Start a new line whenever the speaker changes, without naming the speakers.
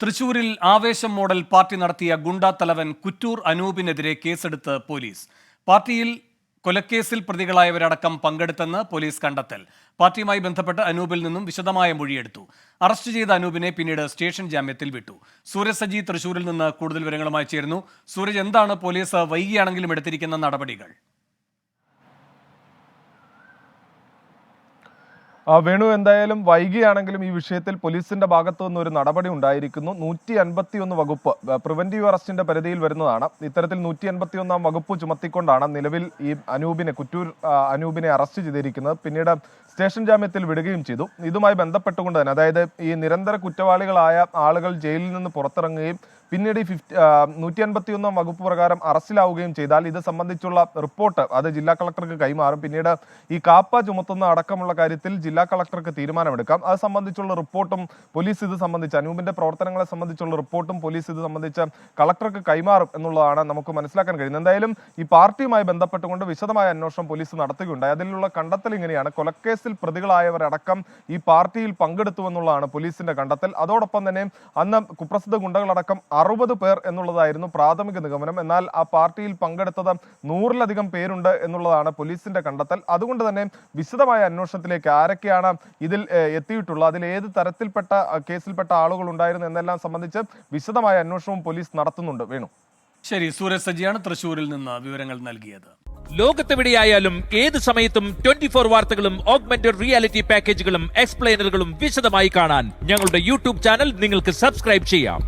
തൃശൂരിൽ ആവേശം model party നടത്തിയ ഗുണ്ടാ തലവൻ കുറ്റൂർ അനൂപിനെതിരെ കേസെടുത്ത് പോലീസ്. പാർട്ടിയിൽ കൊലക്കേസിൽ പ്രതികളായവരടക്കം പങ്കെടുത്തെന്ന് പോലീസ് കണ്ടെത്തൽ. പാർട്ടിയുമായി ബന്ധപ്പെട്ട് അനൂപിൽ നിന്നും വിശദമായ മൊഴിയെടുത്തു. അറസ്റ്റ് ചെയ്ത അനൂപിനെ പിന്നീട് സ്റ്റേഷൻ ജാമ്യത്തിൽ വിട്ടു. സൂരജ് സജി തൃശൂരിൽ നിന്ന് കൂടുതൽ വിവരങ്ങളുമായി ചേരുന്നു. സൂരജ്, എന്താണ് പോലീസ് വൈകിയാണെങ്കിലും എടുത്തിരിക്കുന്ന നടപടികൾ?
വേണു, എന്തായാലും വൈകിയാണെങ്കിലും ഈ വിഷയത്തിൽ പോലീസിന്റെ ഭാഗത്തു നിന്ന് ഒരു നടപടി ഉണ്ടായിരിക്കുന്നു. 151 വകുപ്പ് പ്രിവന്റീവ് അറസ്റ്റിന്റെ പരിധിയിൽ വരുന്നതാണ്. ഇത്തരത്തിൽ 151 വകുപ്പ് ചുമത്തിക്കൊണ്ടാണ് നിലവിൽ ഈ കുറ്റൂർ അനൂപിനെ അറസ്റ്റ് ചെയ്തിരിക്കുന്നത്. പിന്നീട് സ്റ്റേഷൻ ജാമ്യത്തിൽ വിടുകയും ചെയ്തു. ഇതുമായി ബന്ധപ്പെട്ടുകൊണ്ട് തന്നെ, അതായത് ഈ നിരന്തര കുറ്റവാളികളായ ആളുകൾ ജയിലിൽ നിന്ന് പുറത്തിറങ്ങുകയും പിന്നീട് ഈ 151 വകുപ്പ് പ്രകാരം അറസ്റ്റിലാവുകയും ചെയ്താൽ ഇത് സംബന്ധിച്ചുള്ള റിപ്പോർട്ട് അത് ജില്ലാ കളക്ടർക്ക് കൈമാറും. പിന്നീട് ഈ കാപ്പ ചുമത്തുന്ന അടക്കമുള്ള കാര്യത്തിൽ ജില്ലാ കളക്ടർക്ക് തീരുമാനമെടുക്കാം. അത് സംബന്ധിച്ചുള്ള റിപ്പോർട്ടും പോലീസ് ഇത് സംബന്ധിച്ച് അനൂപിന്റെ പ്രവർത്തനങ്ങളെ സംബന്ധിച്ചുള്ള റിപ്പോർട്ടും പോലീസ് ഇത് സംബന്ധിച്ച് കളക്ടർക്ക് കൈമാറും എന്നുള്ളതാണ് നമുക്ക് മനസ്സിലാക്കാൻ കഴിയുന്നത്. എന്തായാലും ഈ പാർട്ടിയുമായി ബന്ധപ്പെട്ടുകൊണ്ട് വിശദമായ അന്വേഷണം പോലീസ് നടത്തുകയുണ്ടായി. അതിലുള്ള കണ്ടെത്തൽ ഇങ്ങനെയാണ്: കൊലക്കേസിൽ പ്രതികളായവരടക്കം ഈ പാർട്ടിയിൽ പങ്കെടുത്തുവെന്നുള്ളതാണ് പോലീസിന്റെ കണ്ടെത്തൽ. അതോടൊപ്പം തന്നെ അന്ന് കുപ്രസിദ്ധ ഗുണ്ടകളടക്കം 60 പേർ എന്നുള്ളതായിരുന്നു പ്രാഥമിക നിഗമനം. എന്നാൽ ആ പാർട്ടിയിൽ പങ്കെടുത്തത് 100-ലധികം പേരുണ്ട് എന്നുള്ളതാണ് പോലീസിന്റെ കണ്ടെത്തൽ. അതുകൊണ്ട് തന്നെ വിശദമായ അന്വേഷണത്തിലേക്ക് ആരൊക്കെയാണ് ഇതിൽ എത്തിയിട്ടുള്ളത്, അതിൽ ഏത് തരത്തിൽപ്പെട്ട കേസിൽപ്പെട്ട ആളുകൾ ഉണ്ടായിരുന്നു എന്നെല്ലാം സംബന്ധിച്ച് വിശദമായ അന്വേഷണവും പോലീസ് നടത്തുന്നുണ്ട്. വേണു,
ശരി. സൂരജ് സജിയാണ് തൃശൂരിൽ നിന്ന് വിവരങ്ങൾ നൽകിയത്.
ലോകത്തെവിടെയായാലും ഏത് സമയത്തും 24 വാർത്തകളും ഓഗ്മെന്റഡ് റിയാലിറ്റി പാക്കേജുകളും എക്സ്പ്ലെയിനറുകളും വിശദമായി കാണാൻ ഞങ്ങളുടെ യൂട്യൂബ് ചാനൽ നിങ്ങൾക്ക് സബ്സ്ക്രൈബ് ചെയ്യാം.